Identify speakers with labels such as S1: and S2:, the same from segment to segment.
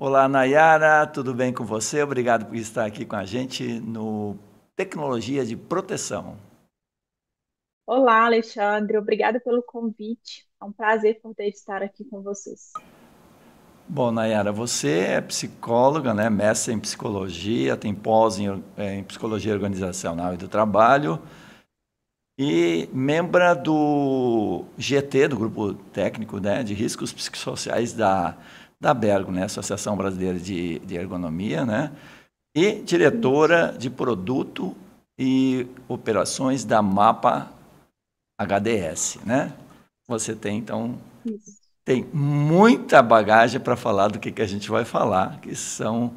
S1: Olá, Nayara, tudo bem com você? Obrigado por estar aqui com a gente no Tecnologia de Proteção.
S2: Olá, Alexandre. Obrigada pelo convite. É um prazer poder estar aqui com vocês.
S1: Bom, Nayara, você é psicóloga, né? Mestre em psicologia, tem pós em psicologia organizacional e do trabalho e membra do GT, do Grupo Técnico, né, de Riscos Psicossociais da Bergo, né? Associação Brasileira de Ergonomia, né? E
S2: Isso,
S1: diretora de produto e operações da MAPA HDS, né? Você tem, então,
S2: isso.
S1: tem muita bagagem para falar do que a gente vai falar, que são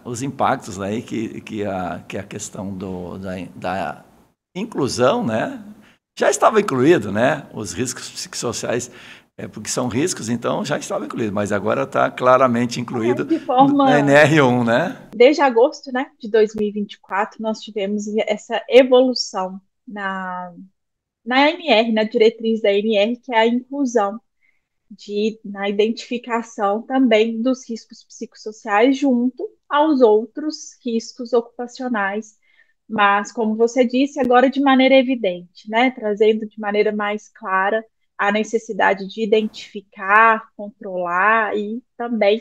S1: os impactos aí que a questão da inclusão, né? Já estava incluído, né? Os riscos psicossociais, porque são riscos, então já estava incluído, mas agora está claramente incluído
S2: De
S1: na
S2: forma,
S1: NR1, né?
S2: desde agosto, né, de 2024, nós tivemos essa evolução na NR, na diretriz da NR, que é a inclusão na identificação também dos riscos psicossociais junto aos outros riscos ocupacionais, mas, como você disse, agora de maneira evidente, né? Trazendo de maneira mais clara a necessidade de identificar, controlar e também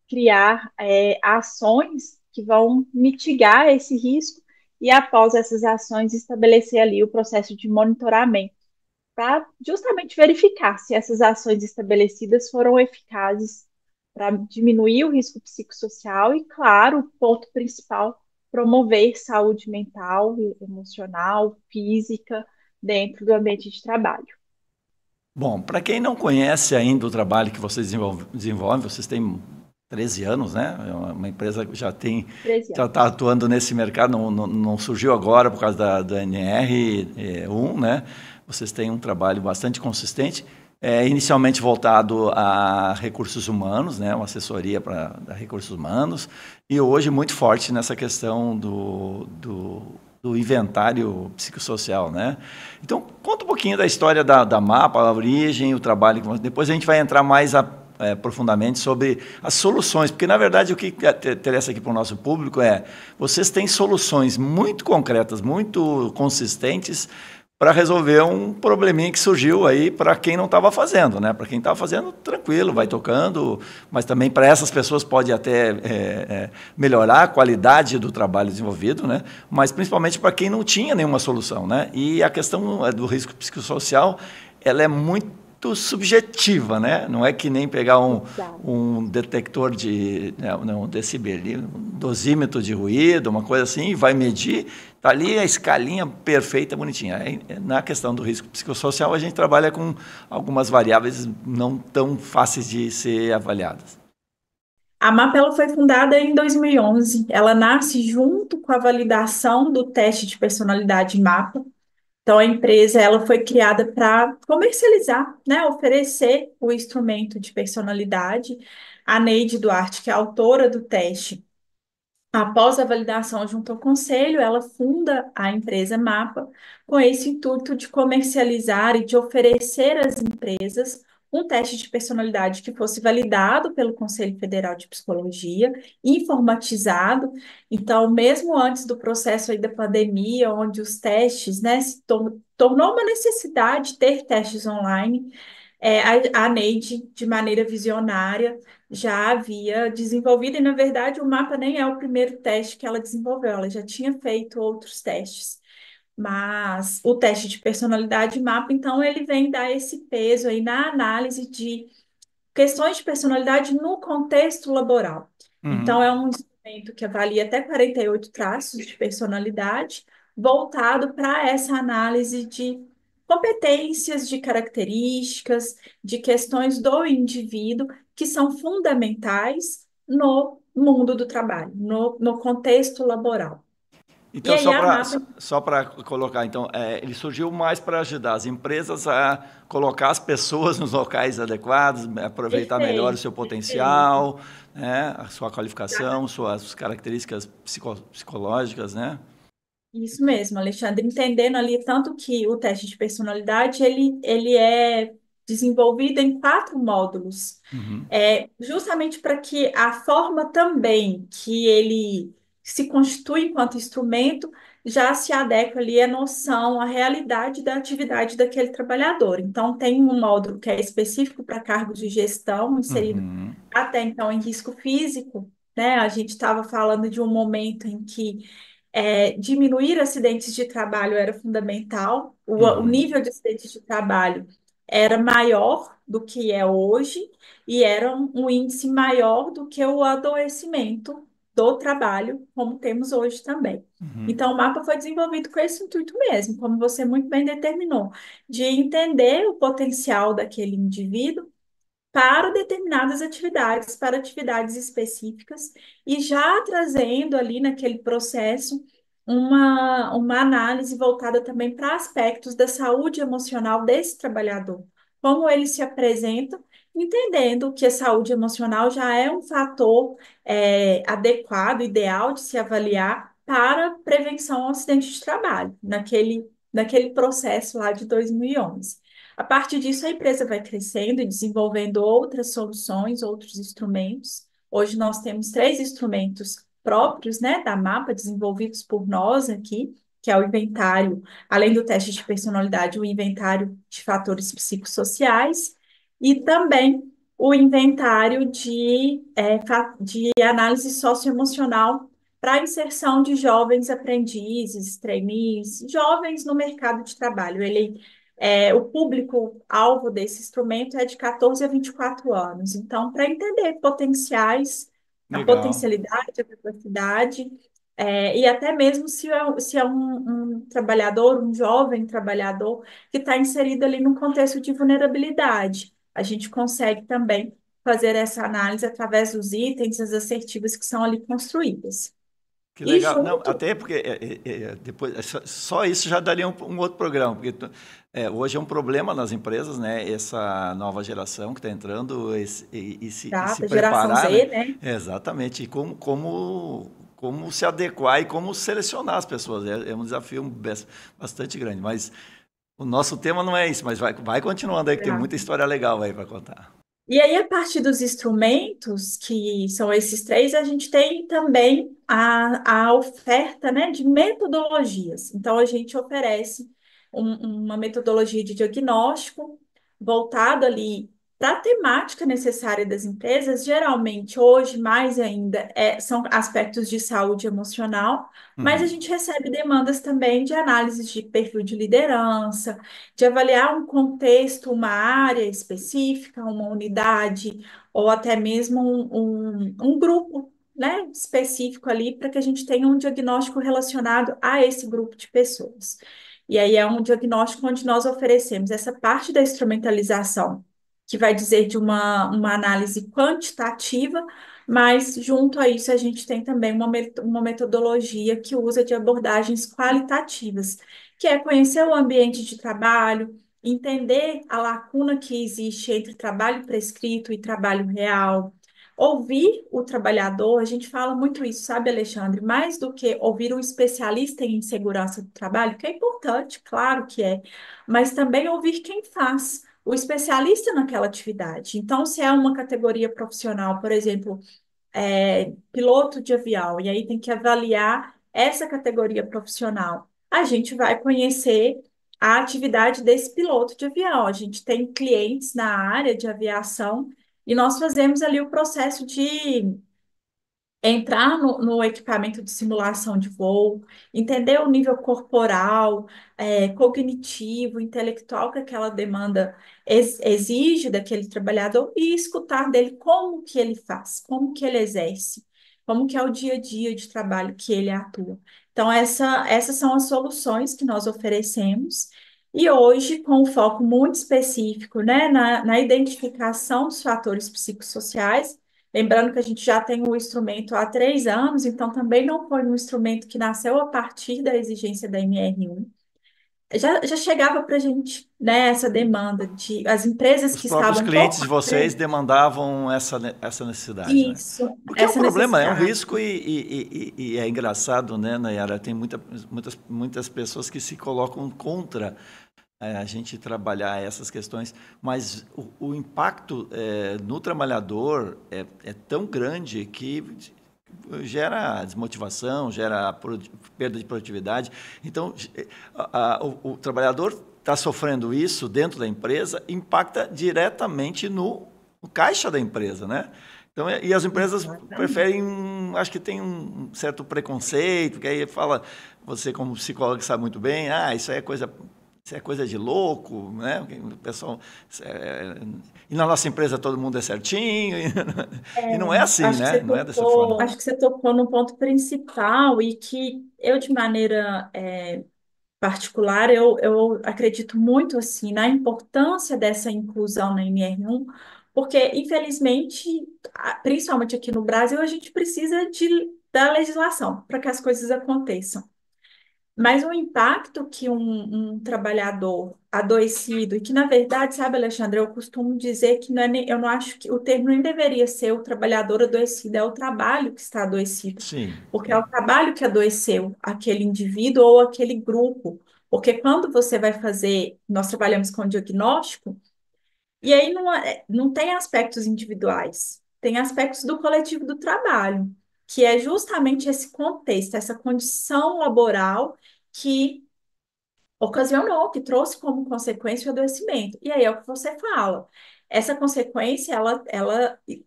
S2: criar ações que vão mitigar esse risco e, após essas ações, estabelecer ali o processo de monitoramento para justamente verificar se essas ações estabelecidas foram eficazes para diminuir o risco psicossocial e, claro, o ponto principal, promover saúde mental, emocional, física dentro do ambiente de trabalho.
S1: Bom, para quem não conhece ainda o trabalho que vocês desenvolvem, vocês têm 13 anos, né? É uma empresa que
S2: 13
S1: já está
S2: anos.
S1: atuando nesse mercado, não surgiu agora por causa da NR1, né? Vocês têm um trabalho bastante consistente, inicialmente voltado a recursos humanos, né? Uma assessoria para recursos humanos, e hoje muito forte nessa questão do inventário psicossocial, né? Então, conta um pouquinho da história da MAPA, a origem, o trabalho. Depois a gente vai entrar mais profundamente sobre as soluções, porque, na verdade, o que interessa aqui para o nosso público é vocês têm soluções muito concretas, muito consistentes para resolver um probleminha que surgiu aí para quem não estava fazendo, né? Para quem estava fazendo, tranquilo, vai tocando, mas também para essas pessoas pode até melhorar a qualidade do trabalho desenvolvido, né? Mas principalmente para quem não tinha nenhuma solução, né? E a questão do risco psicossocial, ela é muito subjetiva, né? Não é que nem pegar
S2: Exato.
S1: um detector de, não, um decibelímetro, um dosímetro de ruído, uma coisa assim, e vai medir. Está ali a escalinha perfeita, bonitinha. Na questão do risco psicossocial, a gente trabalha com algumas variáveis não tão fáceis de ser avaliadas.
S2: A MAPA ela foi fundada em 2011. Ela nasce junto com a validação do teste de personalidade MAPA. Então, a empresa ela foi criada para comercializar, né, oferecer o instrumento de personalidade. A Neide Duarte, que é a autora do teste, após a validação junto ao conselho, ela funda a empresa Mapa com esse intuito de comercializar e de oferecer às empresas um teste de personalidade que fosse validado pelo Conselho Federal de Psicologia, informatizado. Então, mesmo antes do processo aí da pandemia, onde os testes, né, tornou uma necessidade ter testes online, a Neide, de maneira visionária, já havia desenvolvido, e na verdade o mapa nem é o primeiro teste que ela desenvolveu, ela já tinha feito outros testes. Mas o teste de personalidade mapa, então, ele vem dar esse peso aí na análise de questões de personalidade no contexto laboral. Então,
S1: Uhum.
S2: é um instrumento que avalia até 48 traços de personalidade, voltado para essa análise de competências, de características, de questões do indivíduo que são fundamentais no mundo do trabalho, no contexto laboral. E
S1: Então,
S2: aí a mapa
S1: só para colocar, então, ele surgiu mais para ajudar as empresas a colocar as pessoas nos locais adequados, aproveitar melhor o
S2: perfeito,
S1: seu
S2: perfeito.
S1: potencial, né, a sua qualificação, suas características psicológicas, né?
S2: Isso mesmo, Alexandre, entendendo ali tanto que o teste de personalidade ele é desenvolvida em 4 módulos,
S1: Uhum.
S2: justamente para que a forma também que ele se constitui enquanto instrumento já se adequa ali à noção, à realidade da atividade daquele trabalhador. Então, tem um módulo que é específico para cargos de gestão, inserido
S1: Uhum.
S2: até então em risco físico, né? A gente estava falando de um momento em que diminuir acidentes de trabalho era fundamental, o
S1: Uhum.
S2: nível de acidentes de trabalho era maior do que é hoje e era um índice maior do que o adoecimento do trabalho, como temos hoje também.
S1: Uhum.
S2: Então, o mapa foi desenvolvido com esse intuito mesmo, como você muito bem determinou, de entender o potencial daquele indivíduo para determinadas atividades, para atividades específicas, e já trazendo ali naquele processo uma análise voltada também para aspectos da saúde emocional desse trabalhador, como ele se apresenta, entendendo que a saúde emocional já é um fator adequado, ideal de se avaliar para prevenção ao acidente de trabalho, naquele processo lá de 2011. A partir disso, a empresa vai crescendo e desenvolvendo outras soluções, outros instrumentos. Hoje nós temos 3 instrumentos próprios, né, da MAPA, desenvolvidos por nós aqui, que é o inventário, além do teste de personalidade, o inventário de fatores psicossociais e também o inventário de análise socioemocional para a inserção de jovens aprendizes, trainees, jovens no mercado de trabalho. O público-alvo desse instrumento é de 14 a 24 anos. Então, para entender potenciais, a
S1: Legal.
S2: potencialidade, a capacidade, e até mesmo se é um trabalhador, um jovem trabalhador, que está inserido ali num contexto de vulnerabilidade. A gente consegue também fazer essa análise através dos itens, as assertivas que são ali construídas.
S1: Que
S2: E
S1: legal. Não,
S2: junto,
S1: até porque depois só isso já daria um outro programa, porque hoje é um problema nas empresas, né? Essa nova geração que está entrando e se
S2: da geração
S1: preparar, né?
S2: Z, né?
S1: Exatamente. E como se adequar e como selecionar as pessoas. É um desafio bastante grande. Mas o nosso tema não é isso, mas vai continuando aí, que tem muita história legal aí para contar.
S2: E aí, a partir dos instrumentos, que são esses 3, a gente tem também a oferta, né, de metodologias. Então, a gente oferece uma metodologia de diagnóstico voltado ali para a temática necessária das empresas. Geralmente, hoje, mais ainda, são aspectos de saúde emocional, mas a
S1: Uhum.
S2: gente recebe demandas também de análises de perfil de liderança, de avaliar um contexto, uma área específica, uma unidade, ou até mesmo um grupo, né, específico ali, para que a gente tenha um diagnóstico relacionado a esse grupo de pessoas. E aí é um diagnóstico onde nós oferecemos essa parte da instrumentalização, que vai dizer de uma análise quantitativa, mas junto a isso a gente tem também uma metodologia que usa de abordagens qualitativas, que é conhecer o ambiente de trabalho, entender a lacuna que existe entre trabalho prescrito e trabalho real, ouvir o trabalhador. A gente fala muito isso, sabe, Alexandre? Mais do que ouvir um especialista em segurança do trabalho, que é importante, claro que é, mas também ouvir quem faz. O especialista naquela atividade. Então, se é uma categoria profissional, por exemplo, piloto de avião, e aí tem que avaliar essa categoria profissional. A gente vai conhecer a atividade desse piloto de avião. A gente tem clientes na área de aviação e nós fazemos ali o processo de entrar no equipamento de simulação de voo, entender o nível corporal, cognitivo, intelectual que aquela demanda exige daquele trabalhador e escutar dele como que ele faz, como que ele exerce, como que é o dia a dia de trabalho que ele atua. Então, essas são as soluções que nós oferecemos. E hoje, com um foco muito específico, né, na identificação dos fatores psicossociais. Lembrando que a gente já tem o instrumento há 3 anos, então também não foi um instrumento que nasceu a partir da exigência da MR1. Já chegava para a gente, né, essa demanda de as empresas
S1: Os
S2: que
S1: próprios
S2: estavam um pouco
S1: clientes de
S2: à
S1: vocês
S2: frente.
S1: demandavam essa necessidade, né?
S2: Isso,
S1: Porque é um
S2: essa
S1: problema, é um
S2: necessidade.
S1: risco e é engraçado, né, Nayara? Tem muitas pessoas que se colocam contra a gente trabalhar essas questões, mas o impacto no trabalhador é tão grande que gera desmotivação, gera perda de produtividade. Então, o trabalhador está sofrendo isso dentro da empresa, impacta diretamente no caixa da empresa, né? Então, e as empresas
S2: Exatamente.
S1: preferem, acho que tem um certo preconceito, que aí fala, você como psicólogo sabe muito bem, isso é coisa de louco, né? O pessoal, é, e na nossa empresa todo mundo é certinho, e não é assim,
S2: Acho que
S1: né?
S2: você
S1: Não é dessa forma.
S2: tocou, acho que você tocou no ponto principal e que eu, de maneira particular, eu acredito muito assim na importância dessa inclusão na NR1, porque, infelizmente, principalmente aqui no Brasil, a gente precisa da legislação para que as coisas aconteçam. Mas o impacto que um trabalhador adoecido, e que na verdade, sabe, Alexandre, eu costumo dizer que não é eu não acho que o termo nem deveria ser o trabalhador adoecido, é o trabalho que está adoecido,
S1: Sim,
S2: porque é o
S1: sim.
S2: trabalho que adoeceu aquele indivíduo ou aquele grupo. Porque quando você vai fazer, nós trabalhamos com diagnóstico, e aí não tem aspectos individuais, tem aspectos do coletivo do trabalho, que é justamente esse contexto, essa condição laboral que ocasionou, que trouxe como consequência o adoecimento. E aí é o que você fala. Essa consequência,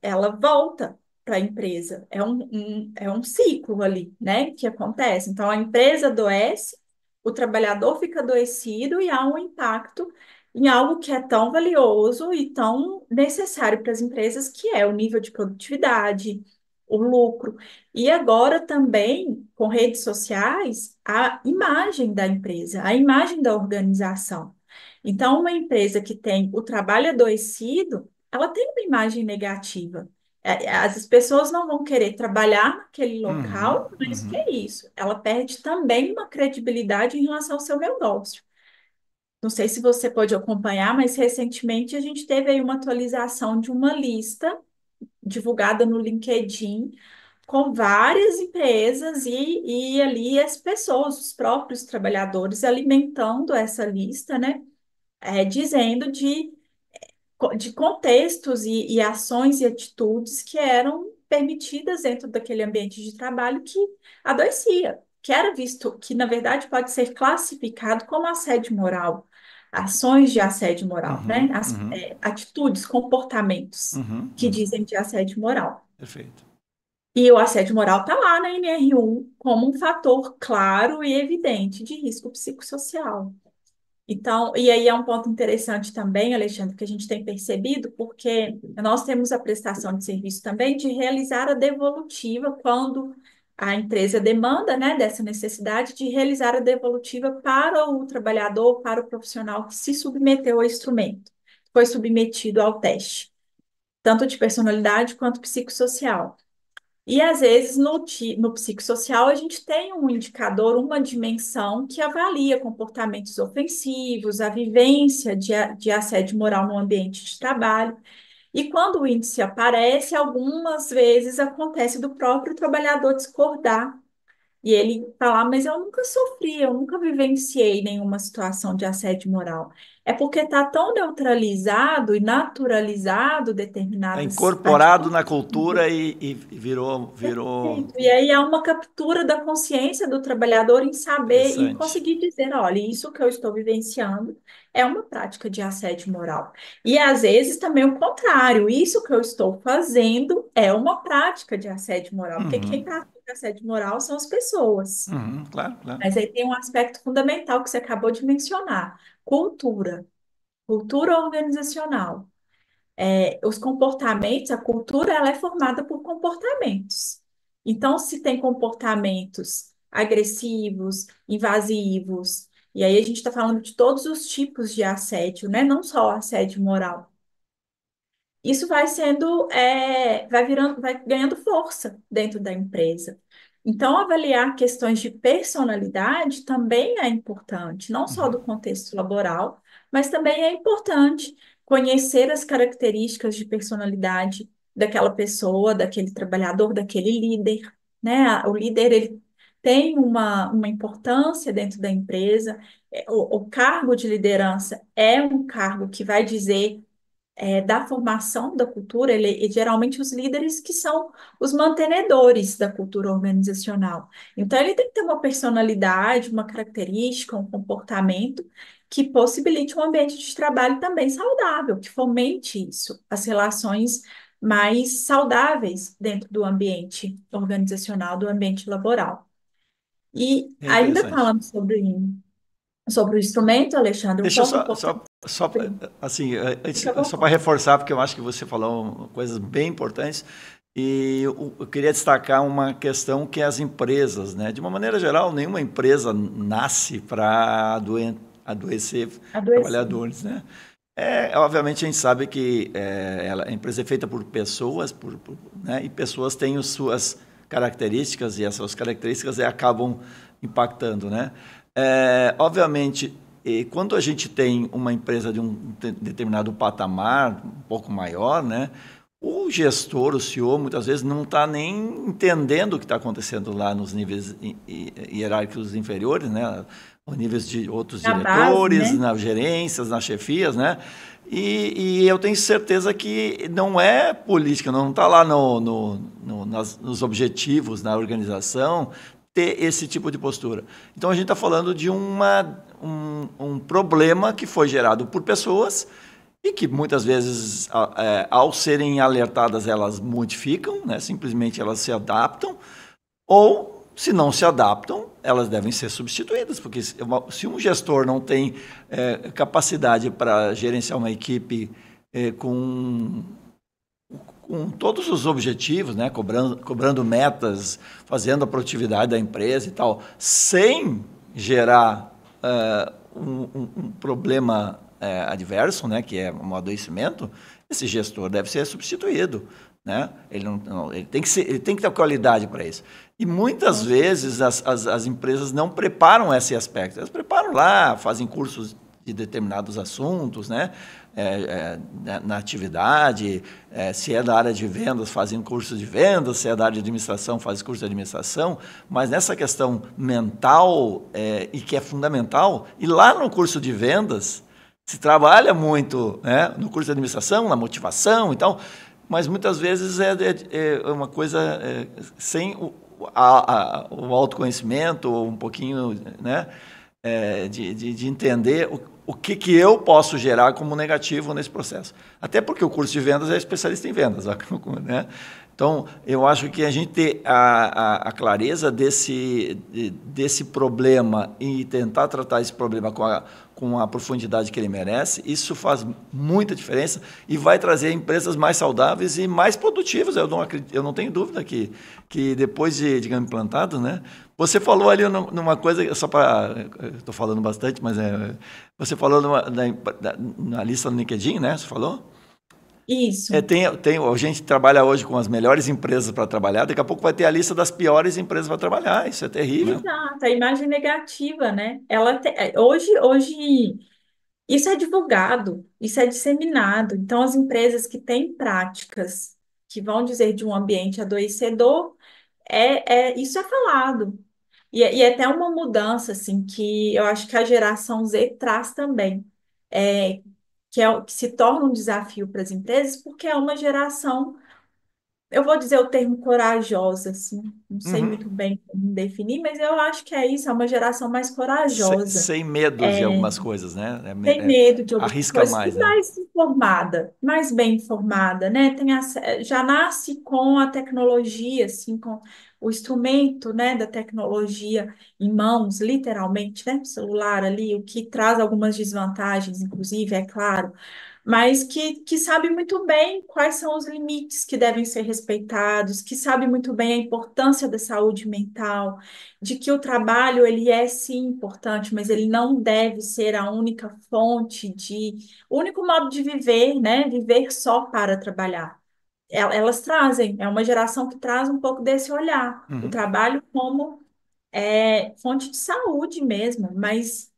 S2: ela volta para a empresa. É um ciclo ali, né, que acontece. Então, a empresa adoece, o trabalhador fica adoecido e há um impacto em algo que é tão valioso e tão necessário para as empresas, que é o nível de produtividade, o lucro. E agora também, com redes sociais, a imagem da empresa, a imagem da organização. Então, uma empresa que tem o trabalho adoecido, ela tem uma imagem negativa. As pessoas não vão querer trabalhar naquele
S1: Uhum,
S2: local, mas que
S1: uhum.
S2: é isso? Ela perde também uma credibilidade em relação ao seu negócio. Não sei se você pode acompanhar, mas recentemente a gente teve aí uma atualização de uma lista divulgada no LinkedIn com várias empresas e ali as pessoas, os próprios trabalhadores alimentando essa lista, né? Dizendo de contextos e ações e atitudes que eram permitidas dentro daquele ambiente de trabalho que adoecia, que era visto, que na verdade pode ser classificado como assédio moral, ações de assédio moral, né?
S1: Uhum, uhum,
S2: Atitudes, comportamentos
S1: uhum,
S2: que
S1: uhum.
S2: dizem de assédio moral.
S1: Perfeito.
S2: E o assédio moral está lá na NR1 como um fator claro e evidente de risco psicossocial. Então, e aí é um ponto interessante também, Alexandre, que a gente tem percebido, porque nós temos a prestação de serviço também de realizar a devolutiva quando a empresa demanda, né, dessa necessidade de realizar a devolutiva para o trabalhador, para o profissional que se submeteu ao instrumento, foi submetido ao teste, tanto de personalidade quanto psicossocial. E às vezes no psicossocial a gente tem um indicador, uma dimensão que avalia comportamentos ofensivos, a vivência de assédio moral no ambiente de trabalho. E quando o índice aparece, algumas vezes acontece do próprio trabalhador discordar e ele falar, mas eu nunca sofri, eu nunca vivenciei nenhuma situação de assédio moral. É porque está tão neutralizado e naturalizado
S1: É
S2: determinadas
S1: incorporado
S2: atitudes.
S1: na cultura e virou
S2: Perfeito. E aí há uma captura da consciência do trabalhador em saber e
S1: interessante.
S2: conseguir dizer, olha, isso que eu estou vivenciando é uma prática de assédio moral. E às vezes também o contrário, isso que eu estou fazendo é uma prática de assédio moral, porque quem
S1: Uhum,
S2: pratica assédio moral são as pessoas.
S1: uhum, claro, claro.
S2: Mas aí tem um aspecto fundamental que você acabou de mencionar: cultura, cultura organizacional. Os comportamentos, a cultura, ela é formada por comportamentos. Então, se tem comportamentos agressivos, invasivos, e aí a gente está falando de todos os tipos de assédio, né? Não só o assédio moral. Isso vai sendo, vai virando, vai ganhando força dentro da empresa. Então, avaliar questões de personalidade também é importante, não só
S1: Uhum,
S2: do contexto laboral, mas também é importante conhecer as características de personalidade daquela pessoa, daquele trabalhador, daquele líder, né? O líder, ele tem uma importância dentro da empresa. O cargo de liderança é um cargo que vai dizer da formação da cultura, e geralmente os líderes que são os mantenedores da cultura organizacional. Então, ele tem que ter uma personalidade, uma característica, um comportamento que possibilite um ambiente de trabalho também saudável, que fomente isso, as relações mais saudáveis dentro do ambiente organizacional, do ambiente laboral. E
S1: É
S2: ainda
S1: interessante.
S2: falando sobre o instrumento, Alexandre, um
S1: Deixa eu
S2: ponto importante.
S1: assim,
S2: Fica à
S1: só para
S2: vontade.
S1: reforçar, porque eu acho que você falou coisas bem importantes, e eu queria destacar uma questão que é as empresas, né? De uma maneira geral, nenhuma empresa nasce para adoecer
S2: Adoecer.
S1: trabalhadores, né? Obviamente a gente sabe que a empresa é feita por pessoas, né? E pessoas têm as suas características e essas características acabam impactando, né? Obviamente, quando a gente tem uma empresa de um determinado patamar, um pouco maior, né? O gestor, o CEO, muitas vezes não está nem entendendo o que está acontecendo lá nos níveis hierárquicos inferiores, né? Os níveis de outros
S2: Na base,
S1: diretores,
S2: né?
S1: nas gerências, nas chefias, né? E eu tenho certeza que não é política, não está lá nos objetivos, na organização, ter esse tipo de postura. Então a gente está falando de um problema que foi gerado por pessoas e que muitas vezes, ao serem alertadas, elas modificam, né? Simplesmente elas se adaptam, ou, se não se adaptam, elas devem ser substituídas, porque se um gestor não tem capacidade para gerenciar uma equipe com todos os objetivos, né? Cobrando metas, fazendo a produtividade da empresa e tal, sem gerar um problema adverso, né? Que é um adoecimento, esse gestor deve ser substituído, né? Ele ele tem que ter qualidade para isso. E muitas
S2: Com certeza.
S1: vezes as empresas não preparam esse aspecto. Elas preparam lá, fazem cursos de determinados assuntos, né? Na atividade, se é da área de vendas, fazem curso de vendas, se é da área de administração, faz curso de administração, mas nessa questão mental, e que é fundamental, e lá no curso de vendas, se trabalha muito, né, no curso de administração, na motivação e tal, mas muitas vezes é uma coisa sem o autoconhecimento, ou um pouquinho, né, de entender o que eu posso gerar como negativo nesse processo. Até porque o curso de vendas é especialista em vendas, né? Então, eu acho que a gente ter a clareza desse problema e tentar tratar esse problema com a profundidade que ele merece, isso faz muita diferença e vai trazer empresas mais saudáveis e mais produtivas. Eu não tenho dúvida que depois digamos, implantado, né? Você falou ali numa coisa, só para. Estou falando bastante, mas você falou na lista no LinkedIn, né? Você falou?
S2: Isso.
S1: A gente trabalha hoje com as melhores empresas para trabalhar, daqui a pouco vai ter a lista das piores empresas para trabalhar. Isso é terrível.
S2: Exato, a imagem negativa, né? Hoje isso é divulgado, isso é disseminado. Então, as empresas que têm práticas que vão dizer de um ambiente adoecedor, isso é falado. E é até uma mudança, assim, que eu acho que a geração Z traz também, é, que se torna um desafio para as empresas, porque é uma geração, eu vou dizer o termo corajosa, assim, não sei
S1: Uhum.
S2: muito bem como definir, mas eu acho que é isso, é uma geração mais corajosa.
S1: Sem medos de
S2: É,
S1: algumas coisas, né?
S2: tem medo de algumas
S1: Arrisca
S2: coisas, e
S1: mais, né?
S2: mais informada, mais bem informada, né? Já nasce com a tecnologia, assim, com o instrumento, né, da tecnologia em mãos, literalmente, né? O celular ali, o que traz algumas desvantagens, inclusive, é claro, mas que sabe muito bem quais são os limites que devem ser respeitados, que sabe muito bem a importância da saúde mental, de que o trabalho ele é sim importante, mas ele não deve ser a única o único modo de viver, né? Viver só para trabalhar. Elas trazem, é uma geração que traz um pouco desse olhar, o
S1: Uhum.
S2: trabalho como fonte de saúde mesmo, mas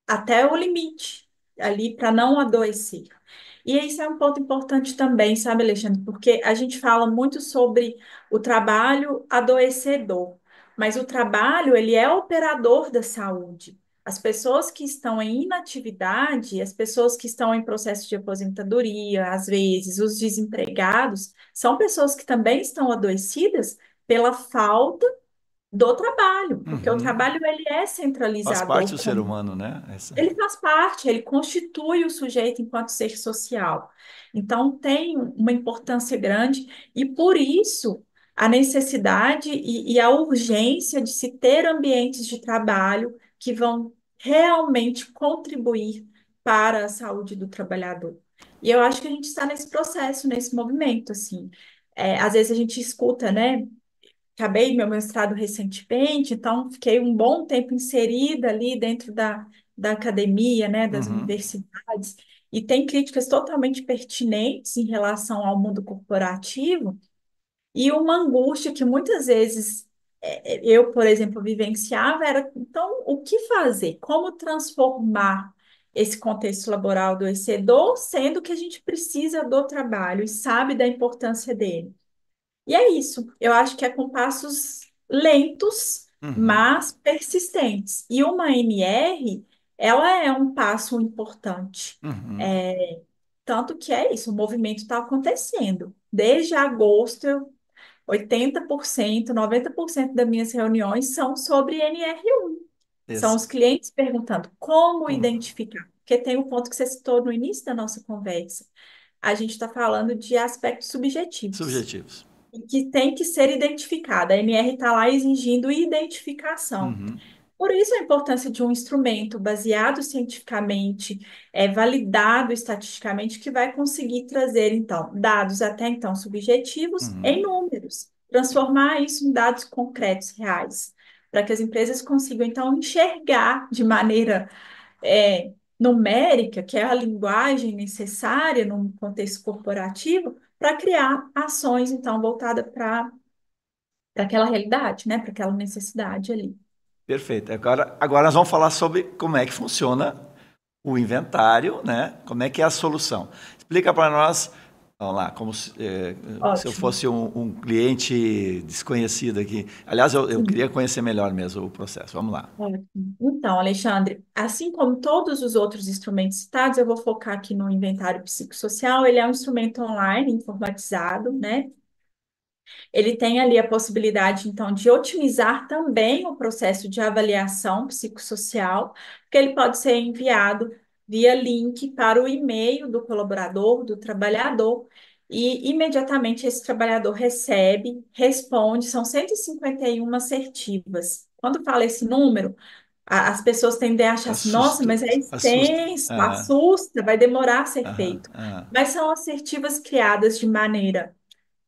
S2: até o limite ali para não adoecer. E isso é um ponto importante também, sabe, Alexandre? Porque a gente fala muito sobre o trabalho adoecedor. mas o trabalho, ele é operador da saúde. As pessoas que estão em inatividade, as pessoas que estão em processo de aposentadoria, às vezes, os desempregados, são pessoas que também estão adoecidas pela falta do trabalho, porque o
S1: Uhum.
S2: trabalho ele é
S1: Faz parte
S2: centralizador,
S1: do ser humano, né? Essa.
S2: ele faz parte, ele constitui o sujeito enquanto ser social. Então, tem uma importância grande, e por isso a necessidade e a urgência de se ter ambientes de trabalho que vão realmente contribuir para a saúde do trabalhador. E eu acho que a gente está nesse processo, nesse movimento, assim. Às vezes a gente escuta, né? Acabei meu mestrado recentemente, então fiquei um bom tempo inserida ali dentro da academia, né, das
S1: Uhum.
S2: universidades, e tem críticas totalmente pertinentes em relação ao mundo corporativo, e uma angústia que muitas vezes eu, por exemplo, vivenciava era, então, o que fazer? Como transformar esse contexto laboral adoecedor, sendo que a gente precisa do trabalho e sabe da importância dele? E é isso. Eu acho que é com passos lentos,
S1: Uhum.
S2: mas persistentes. E uma NR, ela é um passo importante.
S1: Uhum.
S2: É, tanto que é isso, o movimento está acontecendo. Desde agosto, 80%, 90% das minhas reuniões são sobre NR1. São
S1: Esse.
S2: os clientes perguntando como
S1: Uhum.
S2: identificar. Porque tem o ponto que você citou no início da nossa conversa. A gente está falando de aspectos subjetivos
S1: Subjetivos.
S2: e que tem que ser identificada. A NR está lá exigindo identificação.
S1: Uhum.
S2: Por isso a importância de um instrumento baseado cientificamente, validado estatisticamente, que vai conseguir trazer, então, dados até então subjetivos
S1: Uhum.
S2: em números, transformar isso em dados concretos, reais, para que as empresas consigam, então, enxergar de maneira numérica, que é a linguagem necessária num contexto corporativo, para criar ações, então, voltadas para aquela realidade, né? Para aquela necessidade ali.
S1: Perfeito. Agora nós vamos falar sobre como é que funciona o inventário, né? Como é que é a solução. Explica para nós, vamos lá, como se eu
S2: Ótimo.
S1: fosse um cliente desconhecido aqui. Aliás, eu
S2: Sim.
S1: queria conhecer melhor mesmo o processo. Vamos lá.
S2: Ótimo. Então, Alexandre, assim como todos os outros instrumentos citados, eu vou focar aqui no inventário psicossocial. Ele é um instrumento online, informatizado, né? Ele tem ali a possibilidade, então, de otimizar também o processo de avaliação psicossocial, porque ele pode ser enviado via link para o e-mail do colaborador, do trabalhador, e imediatamente esse trabalhador recebe, responde, são 151 assertivas. Quando fala esse número, as pessoas tendem a achar assim, nossa,
S1: Assusta,
S2: mas é
S1: assusta.
S2: extenso,
S1: Aham,
S2: assusta, vai demorar a ser
S1: aham,
S2: feito.
S1: aham.
S2: Mas são assertivas criadas de maneira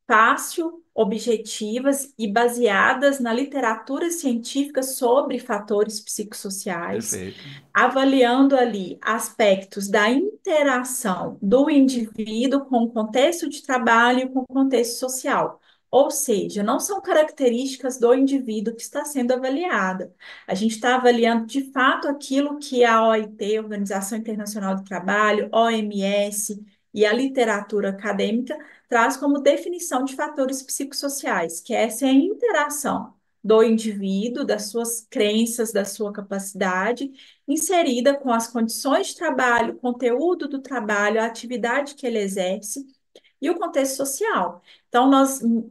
S2: fácil, objetivas e baseadas na literatura científica sobre fatores psicossociais,
S1: Perfeito.
S2: avaliando ali aspectos da interação do indivíduo com o contexto de trabalho e com o contexto social. Ou seja, não são características do indivíduo que está sendo avaliada. A gente está avaliando de fato aquilo que a OIT, Organização Internacional do Trabalho, OMS e a literatura acadêmica traz como definição de fatores psicossociais, que é essa interação do indivíduo, das suas crenças, da sua capacidade, inserida com as condições de trabalho, o conteúdo do trabalho, a atividade que ele exerce e o contexto social. Então,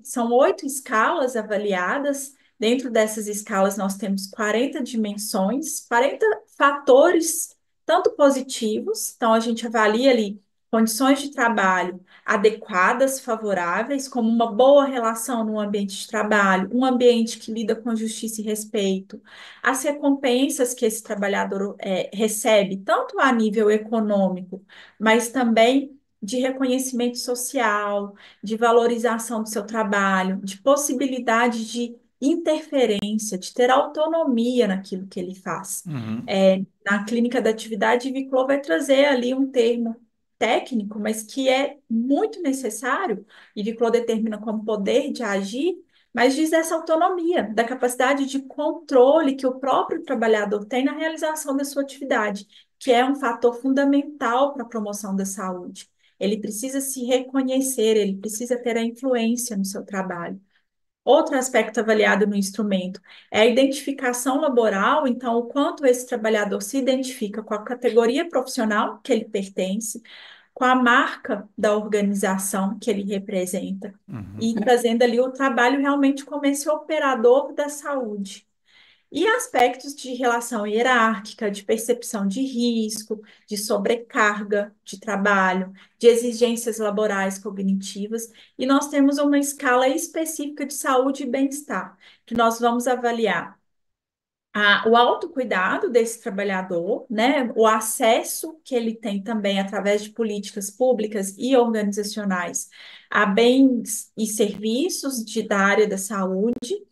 S2: são 8 escalas avaliadas. Dentro dessas escalas, nós temos 40 dimensões, 40 fatores, tanto positivos, então a gente avalia ali condições de trabalho adequadas, favoráveis, como uma boa relação no ambiente de trabalho, um ambiente que lida com justiça e respeito, as recompensas que esse trabalhador recebe, tanto a nível econômico, mas também de reconhecimento social, de valorização do seu trabalho, de possibilidade de interferência, de ter autonomia naquilo que ele faz.
S1: Uhum,
S2: Na clínica da atividade, Viclo vai trazer ali um termo técnico, mas que é muito necessário, e Viclo determina como poder de agir, mas diz dessa autonomia, da capacidade de controle que o próprio trabalhador tem na realização da sua atividade, que é um fator fundamental para a promoção da saúde. Ele precisa se reconhecer, ele precisa ter a influência no seu trabalho. Outro aspecto avaliado no instrumento é a identificação laboral, então, o quanto esse trabalhador se identifica com a categoria profissional que ele pertence, com a marca da organização que ele representa,
S1: Uhum.
S2: e trazendo ali o trabalho realmente como esse operador da saúde. E aspectos de relação hierárquica, de percepção de risco, de sobrecarga de trabalho, de exigências laborais cognitivas. E nós temos uma escala específica de saúde e bem-estar, que nós vamos avaliar o autocuidado desse trabalhador, né, o acesso que ele tem também através de políticas públicas e organizacionais a bens e serviços da área da saúde,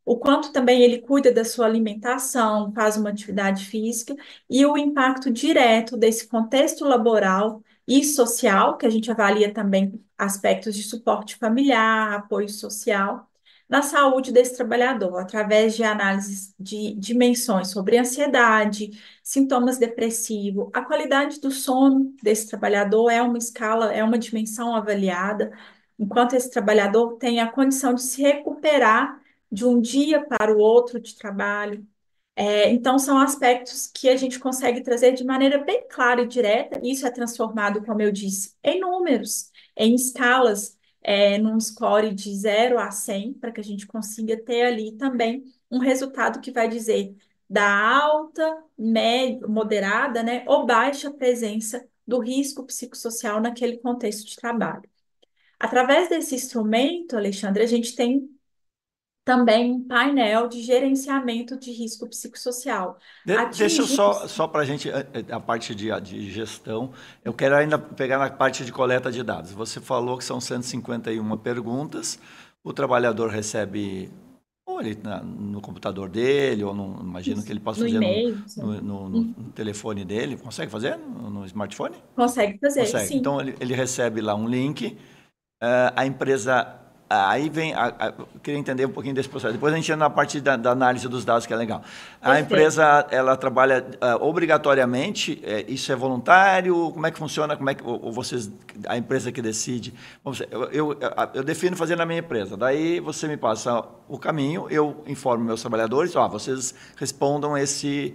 S2: o quanto também ele cuida da sua alimentação, faz uma atividade física, e o impacto direto desse contexto laboral e social, que a gente avalia também aspectos de suporte familiar, apoio social, na saúde desse trabalhador, através de análises de dimensões sobre ansiedade, sintomas depressivos, a qualidade do sono desse trabalhador é uma escala, é uma dimensão avaliada, enquanto esse trabalhador tem a condição de se recuperar de um dia para o outro de trabalho. Então, são aspectos que a gente consegue trazer de maneira bem clara e direta. Isso é transformado, como eu disse, em números, em escalas, num score de 0 a 100, para que a gente consiga ter ali também um resultado que vai dizer da alta, média, moderada, né, ou baixa presença do risco psicossocial naquele contexto de trabalho. Através desse instrumento, Alexandre, a gente tem também um painel de gerenciamento de risco psicossocial.
S1: Deixa eu
S2: Atingindo,
S1: só para a gente, a parte de gestão, eu quero ainda pegar na parte de coleta de dados. Você falou que são 151 perguntas, o trabalhador recebe ou ele no computador dele, ou imagino que ele possa
S2: no
S1: fazer
S2: e-mail,
S1: no telefone dele. Consegue fazer no smartphone?
S2: consegue fazer,
S1: Consegue.
S2: sim.
S1: Então, ele recebe lá um link, a empresa. Aí vem. Eu queria entender um pouquinho desse processo. Depois a gente entra na parte da análise dos dados, que é legal. A
S2: Perfeito.
S1: empresa, ela trabalha obrigatoriamente, isso é voluntário? Como é que funciona? Como é que, ou vocês, a empresa que decide? Vamos dizer, eu defino fazer na minha empresa. Daí você me passa o caminho, eu informo meus trabalhadores, vocês respondam esse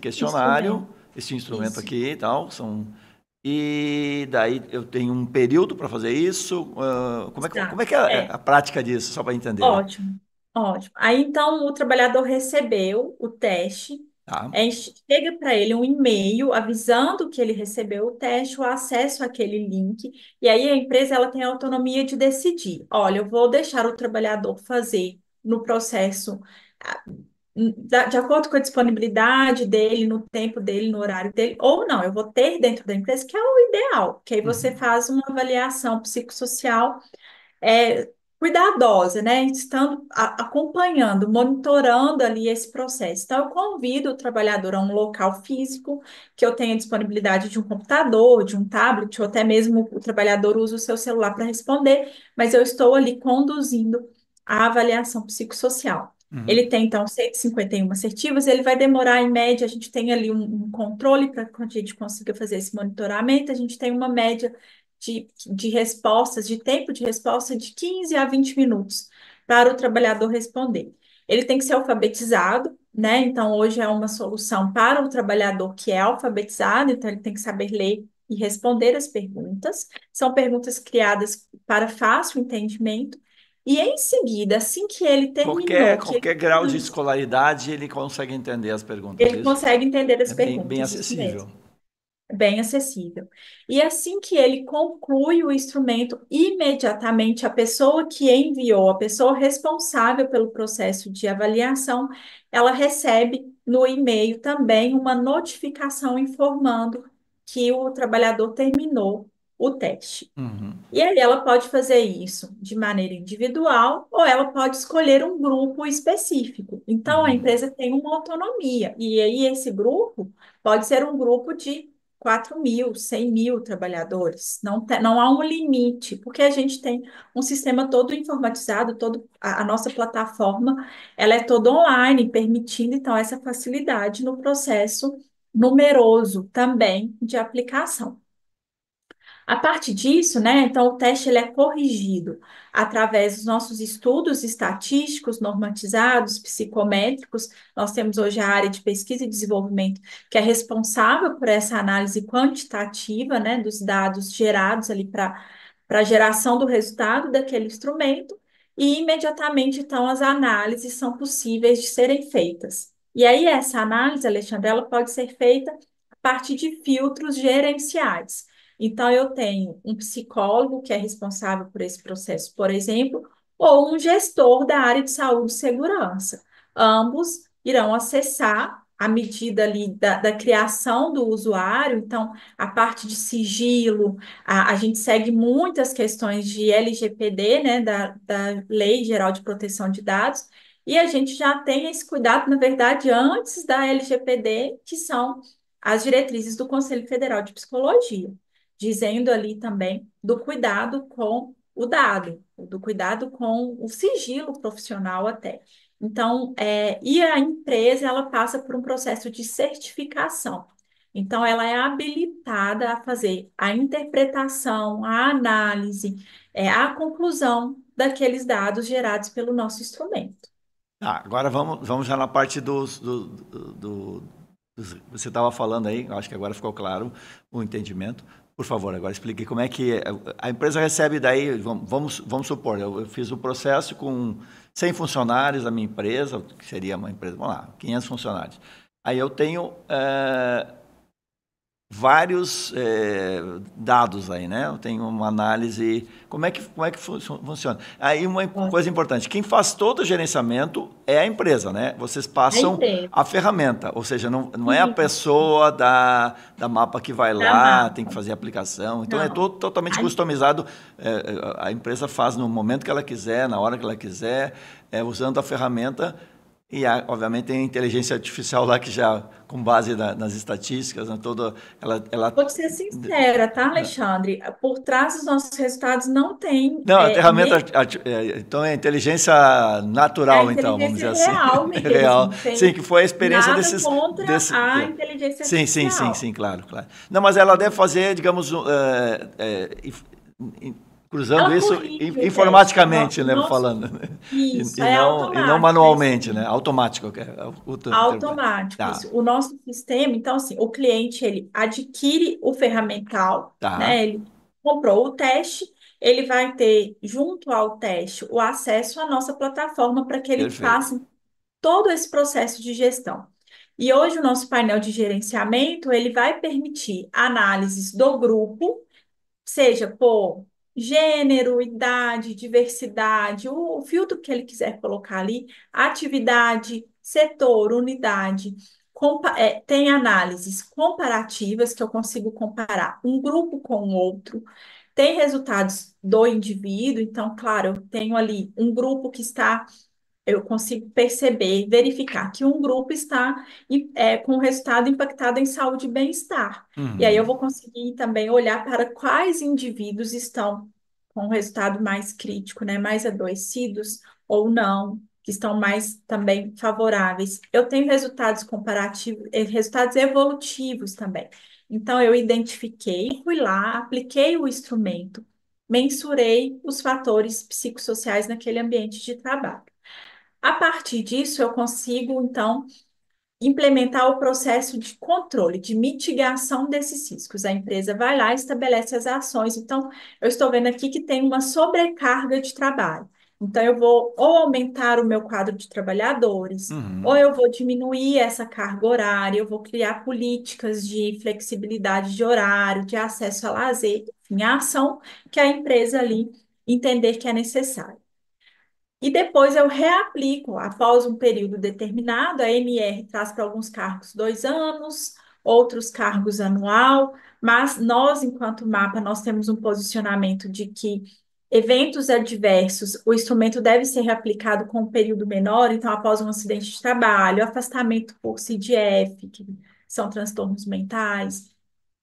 S1: questionário,
S2: Instrumento.
S1: esse instrumento
S2: Isso.
S1: aqui e tal. E daí eu tenho um período para fazer isso. Como é
S2: Exato.
S1: que é a prática disso, só para entender?
S2: Ótimo, ótimo. Aí então o trabalhador recebeu o teste,
S1: Tá?
S2: chega para ele um e-mail avisando que ele recebeu o teste, o acesso àquele link, e aí a empresa ela tem a autonomia de decidir. Olha, eu vou deixar o trabalhador fazer no processo ah, de acordo com a disponibilidade dele, no tempo dele, no horário dele, ou não, eu vou ter dentro da empresa, que é o ideal, que aí você
S1: Uhum.
S2: faz uma avaliação psicossocial é, cuidadosa, né? Estando acompanhando, monitorando ali esse processo. Então, eu convido o trabalhador a um local físico, que eu tenha disponibilidade de um computador, de um tablet, ou até mesmo o trabalhador usa o seu celular para responder, mas eu estou ali conduzindo a avaliação psicossocial.
S1: Uhum.
S2: Ele tem, então, 151 assertivas, ele vai demorar, em média, a gente tem ali um controle para que a gente consiga fazer esse monitoramento, a gente tem uma média de respostas, de tempo de resposta de 15 a 20 minutos para o trabalhador responder. Ele tem que ser alfabetizado, né? Então, hoje é uma solução para o trabalhador que é alfabetizado, então ele tem que saber ler e responder as perguntas. São perguntas criadas para fácil entendimento. E em seguida, assim que ele
S1: Qualquer,
S2: terminou, que ele
S1: qualquer grau de escolaridade, ele consegue entender as perguntas.
S2: ele
S1: Isso
S2: consegue entender
S1: é
S2: as
S1: bem
S2: perguntas, isso mesmo.
S1: acessível.
S2: Bem acessível. E assim que ele conclui o instrumento, imediatamente a pessoa que enviou, a pessoa responsável pelo processo de avaliação, ela recebe no e-mail também uma notificação informando que o trabalhador terminou o teste.
S1: Uhum.
S2: E aí ela pode fazer isso de maneira individual ou ela pode escolher um grupo específico. Então a
S1: Uhum.
S2: empresa tem uma autonomia e aí esse grupo pode ser um grupo de 4.000, 100.000 trabalhadores. Não há um limite, porque a gente tem um sistema todo informatizado, a nossa plataforma, ela é toda online, permitindo então essa facilidade no processo numeroso também de aplicação. A partir disso, né, então o teste ele é corrigido através dos nossos estudos estatísticos, normatizados, psicométricos. Nós temos hoje a área de pesquisa e desenvolvimento que é responsável por essa análise quantitativa, né, dos dados gerados ali para a geração do resultado daquele instrumento, e imediatamente, então, as análises são possíveis de serem feitas. E aí, essa análise, Alexandre, ela pode ser feita a partir de filtros gerenciais. Então, eu tenho um psicólogo que é responsável por esse processo, por exemplo, ou um gestor da área de saúde e segurança. Ambos irão acessar a medida ali da criação do usuário, então, a parte de sigilo, a gente segue muitas questões de LGPD, né, da Lei Geral de Proteção de Dados, e a gente já tem esse cuidado, na verdade, antes da LGPD, que são as diretrizes do Conselho Federal de Psicologia, dizendo ali também do cuidado com o dado, do cuidado com o sigilo profissional até. Então, e a empresa, ela passa por um processo de certificação. Então, ela é habilitada a fazer a interpretação, a análise, a conclusão daqueles dados gerados pelo nosso instrumento.
S1: Agora vamos já na parte você estava falando aí, acho que agora ficou claro o entendimento. Por favor, agora explique como é que a empresa recebe daí, vamos supor, eu fiz o processo com 100 funcionários da minha empresa, que seria uma empresa, vamos lá, 500 funcionários. Aí eu tenho vários dados aí, né? Eu tenho uma análise. Como é que funciona? Aí uma coisa importante: quem faz todo o gerenciamento é a empresa, né? Vocês
S2: A
S1: passam
S2: empresa,
S1: a ferramenta, ou seja, não é a
S2: isso,
S1: pessoa da mapa que vai
S2: da
S1: lá, tem que
S2: mapa.
S1: fazer a aplicação. Então é
S2: Não.
S1: todo totalmente
S2: A
S1: customizado. A empresa faz no momento que ela quiser, na hora que ela quiser, usando a ferramenta. E, obviamente, tem a inteligência artificial lá que já, com base nas estatísticas, né, toda, ela...
S2: Vou te ser sincera, tá, Alexandre? Por trás dos nossos resultados não tem
S1: Não, a ferramenta,
S2: nem
S1: então é inteligência
S2: a
S1: natural, então, vamos dizer
S2: inteligência
S1: assim,
S2: real
S1: real.
S2: mesmo. Não
S1: Sim,
S2: tem
S1: que foi a experiência
S2: nada contra a inteligência
S1: sim, sim, sim,
S2: artificial.
S1: sim, claro, claro. Não, mas ela deve fazer, digamos, cruzando
S2: Ela
S1: isso
S2: corrige o teste.
S1: informaticamente,
S2: O
S1: né,
S2: nosso,
S1: falando, né?
S2: isso, é
S1: E não
S2: automático, é isso
S1: manualmente, né?
S2: mesmo.
S1: Automático, que é o termo.
S2: Automático,
S1: Tá,
S2: isso. O nosso sistema, então, assim, o cliente, ele adquire o ferramental,
S1: tá,
S2: né? Ele comprou o teste, ele vai ter, junto ao teste, o acesso à nossa plataforma para que ele
S1: perfeito.
S2: faça todo esse processo de gestão. E hoje o nosso painel de gerenciamento, ele vai permitir análises do grupo, seja por gênero, idade, diversidade, o filtro que ele quiser colocar ali, atividade, setor, unidade. Tem análises comparativas que eu consigo comparar um grupo com o outro. Tem resultados do indivíduo, então, claro, eu tenho ali um grupo que está, eu consigo perceber, verificar que um grupo está com o resultado impactado em saúde e bem-estar. E aí eu
S1: Uhum.
S2: vou conseguir também olhar para quais indivíduos estão com o resultado mais crítico, né, mais adoecidos ou não, que estão mais também favoráveis. Eu tenho resultados comparativos, resultados evolutivos também. Então eu identifiquei, fui lá, apliquei o instrumento, mensurei os fatores psicossociais naquele ambiente de trabalho. A partir disso, eu consigo, então, implementar o processo de controle, de mitigação desses riscos. A empresa vai lá e estabelece as ações. Então, eu estou vendo aqui que tem uma sobrecarga de trabalho. Então, eu vou ou aumentar o meu quadro de trabalhadores, ou
S1: Uhum.
S2: eu vou diminuir essa carga horária, eu vou criar políticas de flexibilidade de horário, de acesso a lazer, enfim, a ação que a empresa ali entender que é necessária. E depois eu reaplico, após um período determinado, a MR traz para alguns cargos 2 anos, outros cargos anual, mas nós, enquanto mapa, nós temos um posicionamento de que eventos adversos, o instrumento deve ser reaplicado com um período menor, então após um acidente de trabalho, afastamento por CDF, que são transtornos mentais,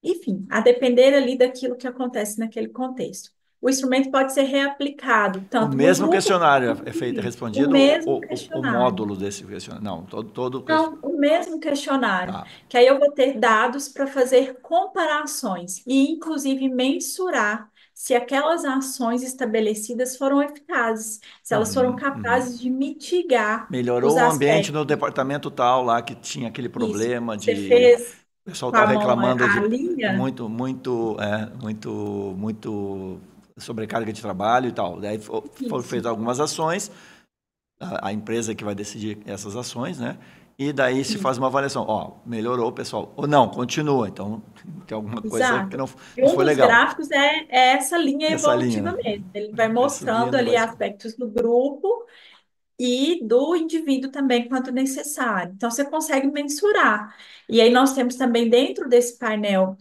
S2: enfim, a depender ali daquilo que acontece naquele contexto. o instrumento pode ser reaplicado,
S1: O
S2: tanto no
S1: mesmo
S2: grupo
S1: questionário
S2: quanto no
S1: é feito, é
S2: indivíduo. O
S1: respondido
S2: mesmo
S1: o
S2: questionário.
S1: módulo desse questionário? Não, todo
S2: Não,
S1: questionário.
S2: o mesmo questionário,
S1: Tá.
S2: que aí eu vou ter dados para fazer comparações e, inclusive, mensurar se aquelas ações estabelecidas foram eficazes, se elas foram
S1: Uhum, uhum.
S2: capazes de mitigar os
S1: Melhorou o ambiente no
S2: aspectos.
S1: departamento tal lá que tinha aquele
S2: Isso.
S1: problema
S2: Você
S1: de
S2: fez
S1: o pessoal
S2: com
S1: estava
S2: a mão
S1: reclamando
S2: a
S1: de
S2: linha?
S1: muito sobrecarga de trabalho e tal. Daí foram
S2: Isso.
S1: feitas algumas ações, a empresa que vai decidir essas ações, né? E daí se faz
S2: Isso.
S1: uma avaliação. Ó, melhorou, pessoal. Ou não, continua. Então tem alguma coisa que
S2: Exato. E
S1: não
S2: um
S1: foi
S2: dos
S1: legal.
S2: gráficos é essa linha
S1: Essa linha,
S2: evolutiva
S1: né?
S2: mesmo. Ele vai
S1: Vai
S2: mostrando
S1: subindo,
S2: ali
S1: vai subindo.
S2: aspectos do grupo e do indivíduo também, quanto necessário. Então, você consegue mensurar. E aí, nós temos também dentro desse painel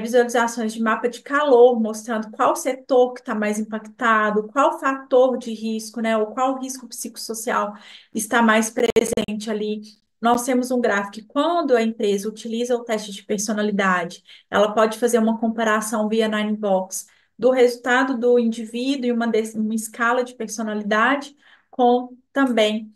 S2: visualizações de mapa de calor, mostrando qual setor que está mais impactado, qual fator de risco, né, ou qual risco psicossocial está mais presente ali. Nós temos um gráfico que, quando a empresa utiliza o teste de personalidade, ela pode fazer uma comparação via Nine Box do resultado do indivíduo e uma escala de personalidade com também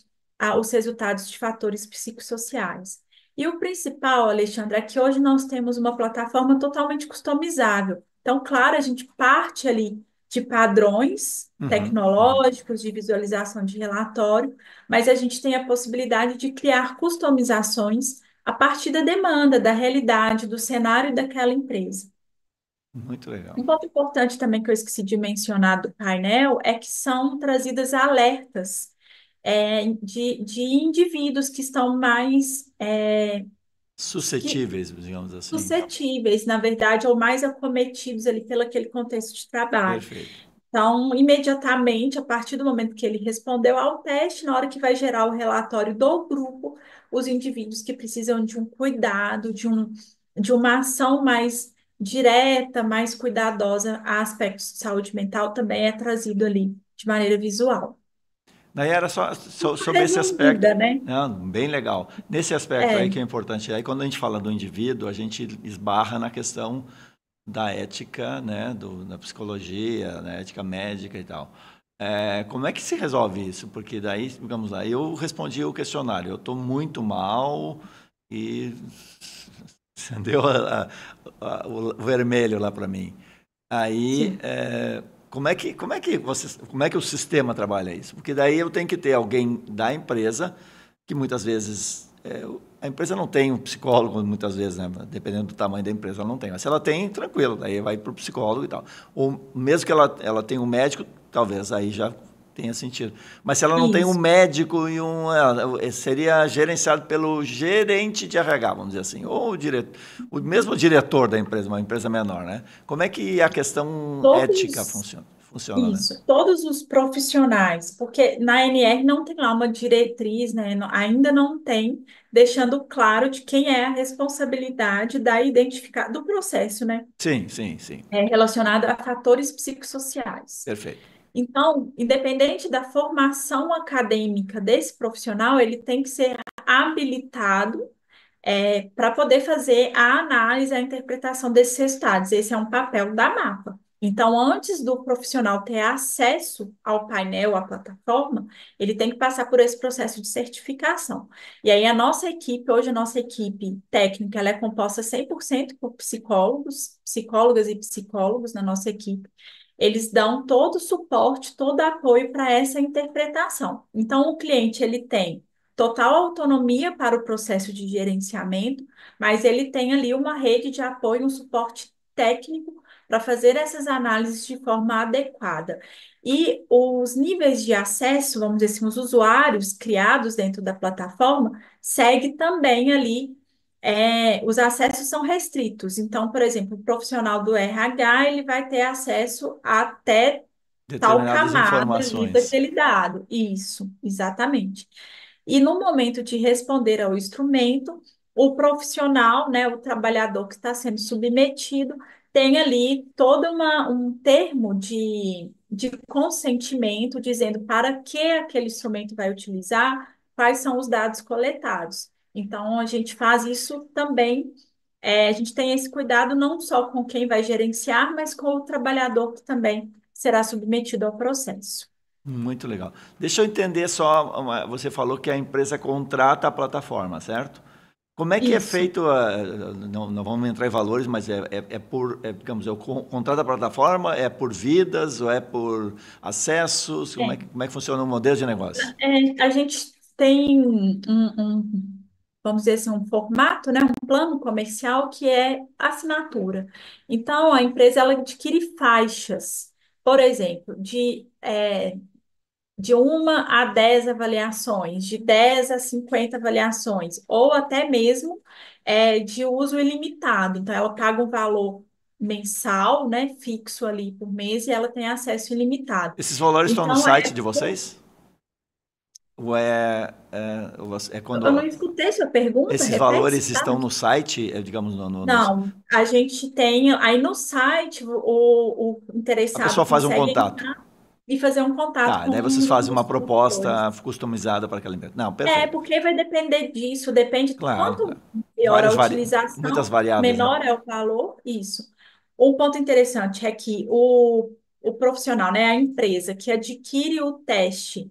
S2: os resultados de fatores psicossociais. E o principal, Alexandre, é que hoje nós temos uma plataforma totalmente customizável. Então, claro, a gente parte ali de padrões
S1: Uhum, uhum.
S2: tecnológicos de visualização de relatório, mas a gente tem a possibilidade de criar customizações a partir da demanda, da realidade, do cenário daquela empresa.
S1: Muito legal.
S2: Um ponto importante também que eu esqueci de mencionar do painel é que são trazidas alertas de indivíduos que estão mais que,
S1: Suscetíveis, digamos assim.
S2: suscetíveis, na verdade, ou mais acometidos ali pelo aquele contexto de trabalho.
S1: Perfeito.
S2: Então, imediatamente, a partir do momento que ele respondeu ao teste, na hora que vai gerar o relatório do grupo, os indivíduos que precisam de um cuidado, de uma ação mais direta, mais cuidadosa a aspectos de saúde mental, também é trazido ali de maneira visual.
S1: Daí era só sobre esse aspecto,
S2: Resumida, né?
S1: né, bem legal. Nesse aspecto aí
S2: É,
S1: que é importante. Aí quando a gente fala do indivíduo, a gente esbarra na questão da ética, né, da psicologia, da ética médica e tal. Como é que se resolve isso? Porque daí, digamos lá, eu respondi o questionário, eu estou muito mal e acendeu o vermelho lá para mim. Aí,
S2: sim,
S1: como é que o sistema trabalha isso? Porque daí eu tenho que ter alguém da empresa que muitas vezes a empresa não tem um psicólogo muitas vezes, né? Dependendo do tamanho da empresa, ela não tem. Mas se ela tem, tranquilo, daí vai para o psicólogo e tal. Ou mesmo que ela tenha um médico, talvez aí já tenha sentido. Mas se ela não tem um
S2: isso.
S1: médico e seria gerenciado pelo gerente de RH, vamos dizer assim, ou o mesmo diretor da empresa, uma empresa menor, né? Como é que a questão ética
S2: Todos
S1: funciona, né?
S2: Isso, todos os profissionais, porque na NR não tem lá uma diretriz, né? Ainda não tem, deixando claro de quem é a responsabilidade da identificar do processo, né?
S1: Sim, sim, sim.
S2: Relacionado a fatores psicossociais.
S1: Perfeito.
S2: Então, independente da formação acadêmica desse profissional, ele tem que ser habilitado para poder fazer a análise, a interpretação desses resultados. Esse é um papel da MAPA. Então, antes do profissional ter acesso ao painel, à plataforma, ele tem que passar por esse processo de certificação. E aí, a nossa equipe, hoje, a nossa equipe técnica, ela é composta 100% por psicólogos, psicólogas e psicólogos na nossa equipe. Eles dão todo o suporte, todo o apoio para essa interpretação. Então, o cliente, ele tem total autonomia para o processo de gerenciamento, mas ele tem ali uma rede de apoio, um suporte técnico para fazer essas análises de forma adequada. E os níveis de acesso, vamos dizer assim, os usuários criados dentro da plataforma, segue também ali. Os acessos são restritos. Então, por exemplo, o profissional do RH ele vai ter acesso até tal
S1: Determinadas
S2: camada ali
S1: informações.
S2: daquele dado. Isso, exatamente. E no momento de responder ao instrumento, o profissional, né, o trabalhador que está sendo submetido, tem ali todo um termo de consentimento dizendo para que aquele instrumento vai utilizar, quais são os dados coletados. Então, a gente faz isso também. A gente tem esse cuidado não só com quem vai gerenciar, mas com o trabalhador que também será submetido ao processo.
S1: Muito legal. Deixa eu entender só, você falou que a empresa contrata a plataforma, certo? Como é que é
S2: Isso.
S1: feito, não vamos entrar em valores, mas digamos, contrato da plataforma, é por vidas ou é por acessos?
S2: É.
S1: Como é que funciona o modelo de negócio?
S2: A gente tem vamos dizer assim, um formato, né, um plano comercial que é assinatura. Então, a empresa ela adquire faixas, por exemplo, de 1 a 10 avaliações, de 10 a 50 avaliações, ou até mesmo de uso ilimitado. Então, ela paga um valor mensal, né, fixo ali por mês, e ela tem acesso ilimitado.
S1: Esses valores estão no
S2: Então,
S1: site de vocês? Ou é
S2: eu não
S1: quando
S2: escutei sua pergunta,
S1: esses
S2: repete,
S1: valores
S2: tá?
S1: estão no site, digamos,
S2: Não, a gente tem aí no site o
S1: a
S2: interessado
S1: pessoa faz um
S2: consegue
S1: contato.
S2: entrar e fazer um contato
S1: Tá,
S2: com
S1: daí vocês
S2: um
S1: fazem
S2: dos
S1: uma
S2: consultores.
S1: proposta customizada para aquela empresa. Não,
S2: É,
S1: perfeito.
S2: porque vai depender disso, depende
S1: Claro,
S2: quanto
S1: claro.
S2: maior a
S1: Muitas
S2: utilização,
S1: variáveis, né?
S2: menor é o valor, isso. Um ponto interessante é que o profissional, né, a empresa que adquire o teste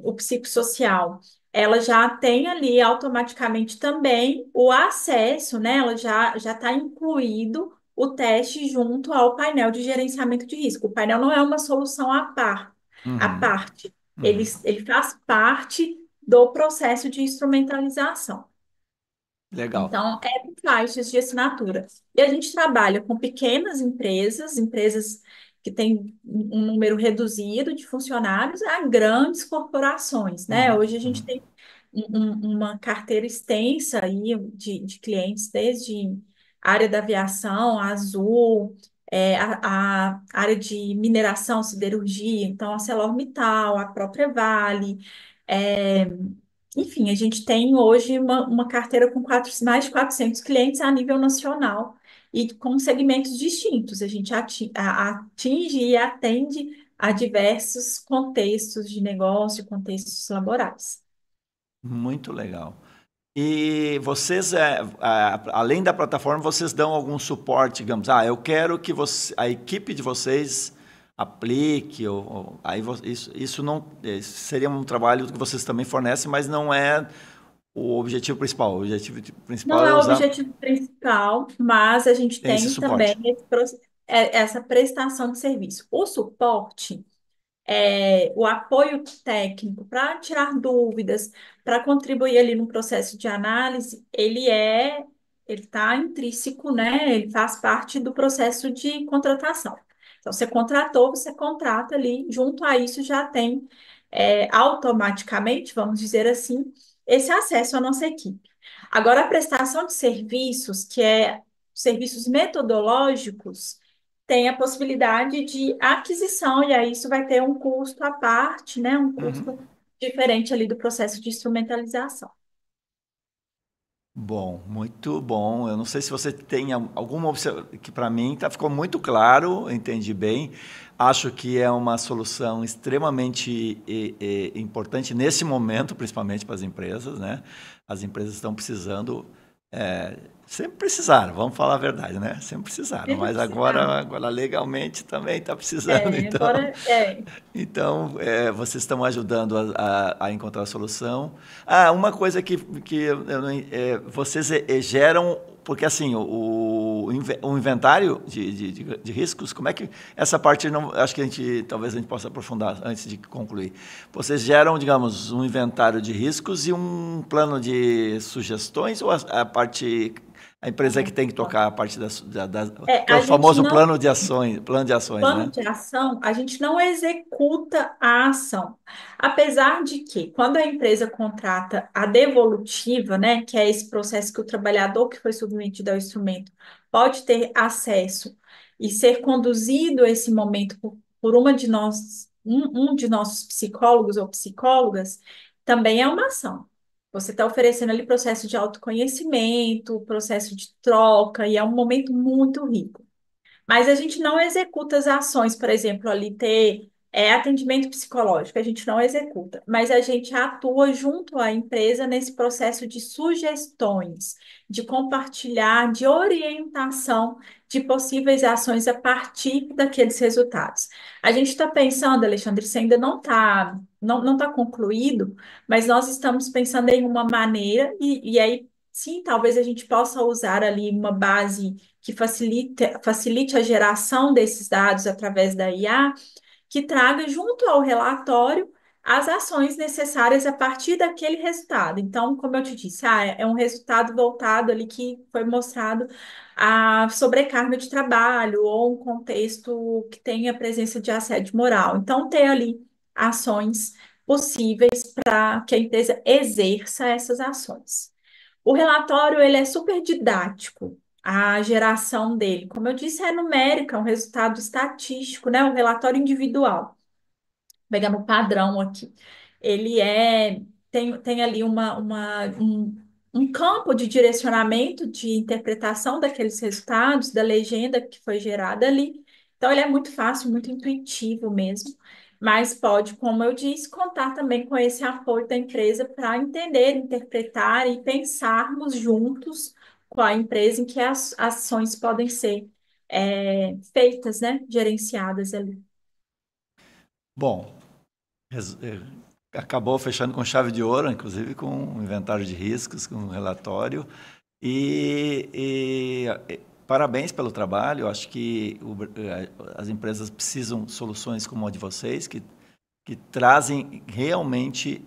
S2: o psicossocial, ela já tem ali automaticamente também o acesso, né? Ela já está incluído o teste junto ao painel de gerenciamento de risco. O painel não é uma solução à
S1: Uhum,
S2: parte. Ele,
S1: uhum.
S2: ele faz parte do processo de instrumentalização.
S1: Legal.
S2: Então, é por faixas de assinatura. E a gente trabalha com pequenas empresas, empresas que têm um número reduzido de funcionários, a grandes corporações, né?
S1: Uhum,
S2: Hoje a gente
S1: uhum.
S2: tem uma carteira extensa aí de clientes, desde área da aviação, a Azul, a área de mineração, siderurgia, então a ArcelorMittal, a própria Vale, é, enfim, a gente tem hoje uma carteira com mais de 400 clientes a nível nacional e com segmentos distintos. A gente atinge e atende a diversos contextos de negócio, contextos laborais.
S1: Muito legal. E vocês, além da plataforma, vocês dão algum suporte, digamos, eu quero que a equipe de vocês aplique, isso não seria um trabalho que vocês também fornecem, mas não é o objetivo principal. O objetivo principal
S2: Não
S1: é
S2: é o
S1: usar
S2: objetivo principal, mas a gente
S1: tem esse
S2: tem também
S1: suporte.
S2: essa prestação de serviço. O suporte o apoio técnico para tirar dúvidas, para contribuir ali no processo de análise, ele está intrínseco, né? Ele faz parte do processo de contratação. Então, você contratou, você contrata ali, junto a isso já tem automaticamente, vamos dizer assim, esse acesso à nossa equipe. Agora, a prestação de serviços, que é serviços metodológicos, tem a possibilidade de aquisição, e aí isso vai ter um custo à parte, né? Um
S1: Uhum.
S2: custo diferente ali do processo de instrumentalização.
S1: Bom, muito bom. Eu não sei se você tem alguma observação, que para mim ficou muito claro, entendi bem. Acho que é uma solução extremamente importante nesse momento, principalmente para as empresas, né? As empresas estão precisando, sempre precisaram, vamos falar a verdade, né? Sempre precisaram,
S2: Sempre
S1: mas
S2: precisar.
S1: agora legalmente também está precisando, então.
S2: Agora,
S1: Então, vocês estão ajudando a encontrar a solução. Uma coisa que eu não vocês geram, porque assim, o inventário de riscos, como é que essa parte não, acho que talvez a gente possa aprofundar antes de concluir. Vocês geram, digamos, um inventário de riscos e um plano de sugestões ou a parte a empresa é que tem que tocar a parte que é o
S2: a gente
S1: famoso
S2: não
S1: plano de ações,
S2: plano
S1: né?
S2: de ação, a gente não executa a ação. Apesar de que, quando a empresa contrata a devolutiva, né, que é esse processo que o trabalhador que foi submetido ao instrumento pode ter acesso e ser conduzido a esse momento por um de nossos psicólogos ou psicólogas, também é uma ação. Você está oferecendo ali processo de autoconhecimento, processo de troca, e é um momento muito rico. Mas a gente não executa as ações, por exemplo, ali ter É atendimento psicológico, a gente não executa, mas a gente atua junto à empresa nesse processo de sugestões, de compartilhar, de orientação de possíveis ações a partir daqueles resultados. A gente está pensando, Alexandre, isso ainda não tá concluído, mas nós estamos pensando em uma maneira, e aí sim, talvez a gente possa usar ali uma base que facilite a geração desses dados através da IA que traga junto ao relatório as ações necessárias a partir daquele resultado. Então, como eu te disse, é um resultado voltado ali que foi mostrado a sobrecarga de trabalho ou um contexto que tenha presença de assédio moral. Então, ter ali ações possíveis para que a empresa exerça essas ações. O relatório ele é super didático, a geração dele. Como eu disse, é numérica, é um resultado estatístico, né? Um relatório individual. Pegando o padrão aqui. Ele tem ali um campo de direcionamento, de interpretação daqueles resultados, da legenda que foi gerada ali. Então, ele é muito fácil, muito intuitivo mesmo, mas pode, como eu disse, contar também com esse apoio da empresa para entender, interpretar e pensarmos juntos com a empresa em que as ações podem ser feitas, né, gerenciadas ali.
S1: Bom, acabou fechando com chave de ouro, inclusive com um inventário de riscos, com um relatório. Parabéns pelo trabalho. Acho que as empresas precisam de soluções como a de vocês, que trazem realmente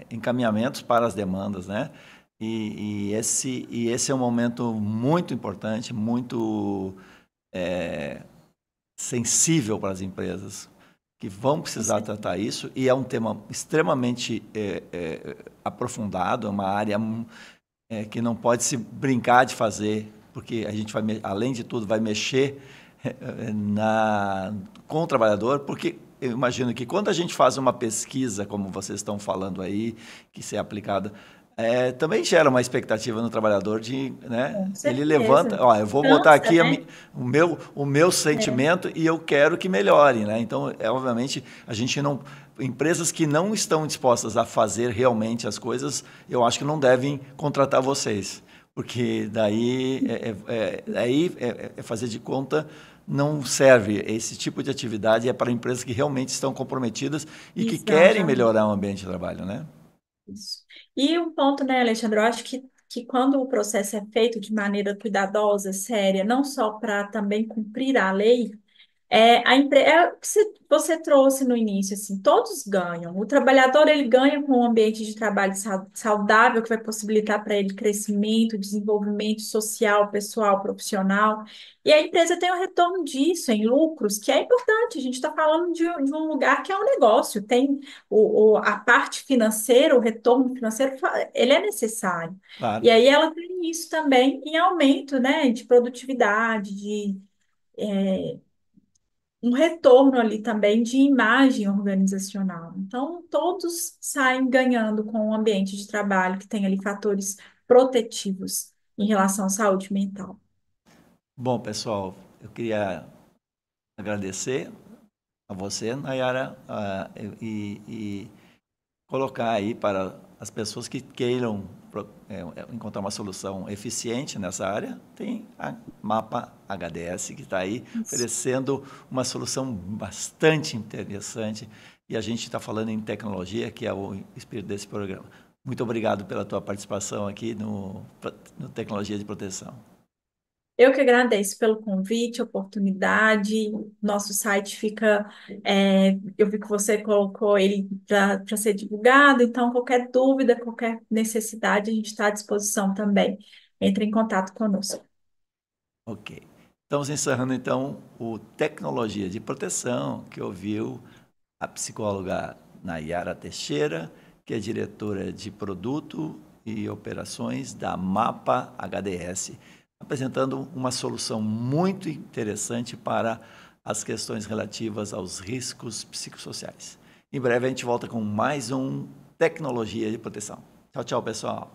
S1: encaminhamentos para as demandas, né? Esse é um momento muito importante, muito sensível para as empresas, que vão precisar tratar isso, e é um tema extremamente aprofundado, é uma área que não pode se brincar de fazer, porque a gente vai, além de tudo, vai mexer com o trabalhador, porque eu imagino que quando a gente faz uma pesquisa, como vocês estão falando aí, que isso é aplicada, também gera uma expectativa no trabalhador de, né?
S2: Com
S1: Ele levanta,
S2: certeza.
S1: ó, eu vou botar
S2: Cansa,
S1: aqui
S2: né?
S1: o meu
S2: É,
S1: sentimento e eu quero que melhore, né? Então, obviamente, a gente não, empresas que não estão dispostas a fazer realmente as coisas, eu acho que não devem contratar vocês, porque daí é fazer de conta. Não serve. Esse tipo de atividade é para empresas que realmente estão comprometidas e que querem
S2: exatamente.
S1: melhorar o ambiente de trabalho, né?
S2: Isso. E um ponto, né, Alexandre, eu acho que quando o processo é feito de maneira cuidadosa, séria, não só para também cumprir a lei, é o que você trouxe no início, assim, todos ganham. O trabalhador, ele ganha com um ambiente de trabalho saudável, que vai possibilitar para ele crescimento, desenvolvimento social, pessoal, profissional. E a empresa tem o retorno disso em lucros, que é importante. A gente está falando de um lugar que é um negócio, tem a parte financeira, o retorno financeiro, ele é necessário.
S1: Claro.
S2: E aí ela tem isso também em aumento, né, de produtividade, de um retorno ali também de imagem organizacional. Então, todos saem ganhando com o ambiente de trabalho que tem ali fatores protetivos em relação à saúde mental.
S1: Bom, pessoal, eu queria agradecer a você, Nayara, e colocar aí para as pessoas que queiram encontrar uma solução eficiente nessa área, tem a Mapa HDS, que está aí
S2: Isso.
S1: oferecendo uma solução bastante interessante, e a gente está falando em tecnologia, que é o espírito desse programa. Muito obrigado pela tua participação aqui no Tecnologia de Proteção.
S2: Eu que agradeço pelo convite, oportunidade. Nosso site fica, eu vi que você colocou ele para ser divulgado, então qualquer dúvida, qualquer necessidade, a gente está à disposição também. Entre em contato conosco.
S1: Ok. Estamos encerrando, então, o Tecnologia de Proteção, que ouviu a psicóloga Nayara Teixeira, que é diretora de Produto e Operações da MAPA HDS, apresentando uma solução muito interessante para as questões relativas aos riscos psicossociais. Em breve a gente volta com mais um Tecnologia de Proteção. Tchau, tchau, pessoal.